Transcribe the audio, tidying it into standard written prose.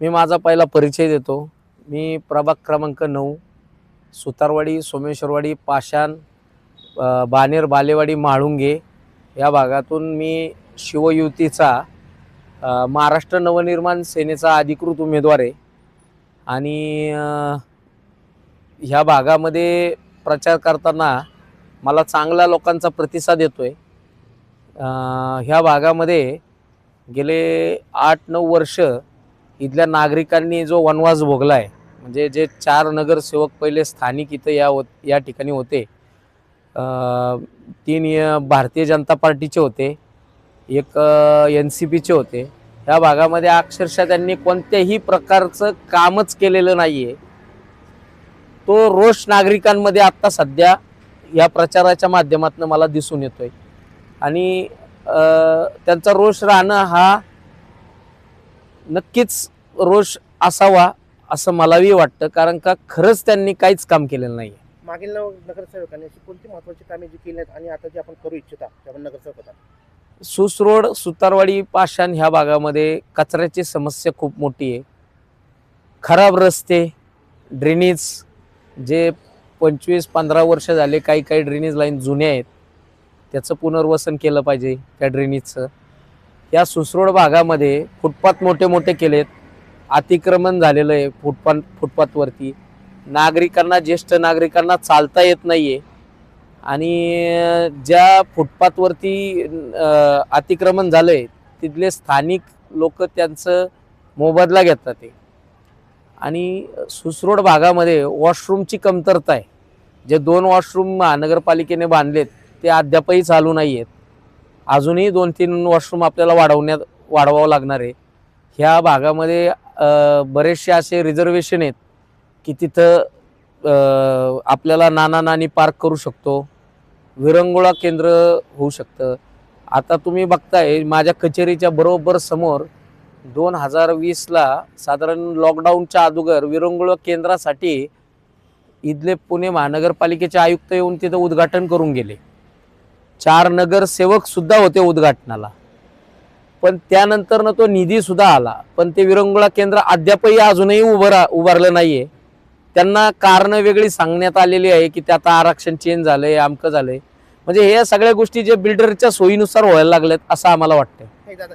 मी माझा पहिला परिचय देतो। मी प्रभाग क्रमांक 9 सुतारवाडी, सोमेश्वरवाडी, पाषाण, बानेर, बालेवाडी, म्हाळुंगे या भागातून मी शिवयुतीचा महाराष्ट्र नवनिर्माण सेनेचा अधिकृत उमेदवार आहे आणि ह्या भागामध्ये प्रचार करताना मला चांगला लोकांचा प्रतिसाद येतोय। ह्या भागामध्ये गेले 8-9 वर्ष इथल्या नागरिकांनी जो वनवास भोगला आहे, म्हणजे जे 4 नगरसेवक पहिले स्थानिक इथं या ठिकाणी होते, 3 भारतीय जनता पार्टीचे होते, एक NCPचे होते। ह्या भागामध्ये अक्षरशः त्यांनी कोणत्याही प्रकारचं कामच केलेलं नाहीये। तो रोष नागरिकांमध्ये आता सध्या या प्रचाराच्या माध्यमातून मला दिसून येतोय आणि त्यांचा रोष राहणं हा नक्कीच रोष असावा असं मलाही वाटतं, कारण का खरंच त्यांनी काहीच काम केलेलं नाही। मागील नगरसेवकांनी अशी कोणती महत्त्वाची कामे जी केली आहेत आणि आता जी आपण करू इच्छिता त्या नगरसेवक होता? सुसरोड, सुतारवाडी, पाषाण ह्या भागामध्ये कचऱ्याची समस्या खूप मोठी आहे। खराब रस्ते, ड्रेनेज जे 25-15 वर्ष झाले, काही ड्रेनेज लाईन जुन्या आहेत, त्याचं पुनर्वसन केलं पाहिजे त्या ड्रेनेजचं। या सुसरोड भागामध्ये फुटपाथ मोठे केलेत, अतिक्रमण झालेलं आहे फुटपाथवरती, नागरिकांना, ज्येष्ठ नागरिकांना चालता येत नाहीये आणि ज्या फुटपाथवरती अतिक्रमण झालंय तिथले स्थानिक लोक त्यांचं मोबदला घेतात ते। आणि सुसरोड भागामध्ये वॉशरूमची कमतरता आहे। जे 2 वॉशरूम महानगरपालिकेने बांधलेत ते अद्यापही चालू नाही आहेत। अजूनही 2-3 वॉशरूम आपल्याला वाढवावं लागणार आहे। ह्या भागामध्ये बरेचसे असे रिझर्वेशन आहेत की तिथं आपल्याला नाना-नानी पार्क करू शकतो, विरंगुळा केंद्र होऊ शकतं। आता तुम्ही बघताय माझ्या कचेरीच्या बरोबर समोर 2020ला साधारण लॉकडाऊनच्या अगोदर विरंगुळा केंद्रासाठी इथले पुणे महानगरपालिकेचे आयुक्त येऊन तिथं उद्घाटन करून गेले। 4 नगरसेवक सुद्धा होते उद्घाटनाला, पण त्यानंतर तो निधी सुद्धा आला, पण ते विरंगुळा केंद्र अद्यापही अजूनही उभारलं नाहीये। त्यांना कारण वेगळी सांगण्यात आलेली आहे की त्यात आरक्षण चेंज झालंय, अमकं झालंय। म्हणजे हे सगळ्या गोष्टी जे बिल्डरच्या सोयीनुसार व्हायला लागल्यात असं आम्हाला वाटतं।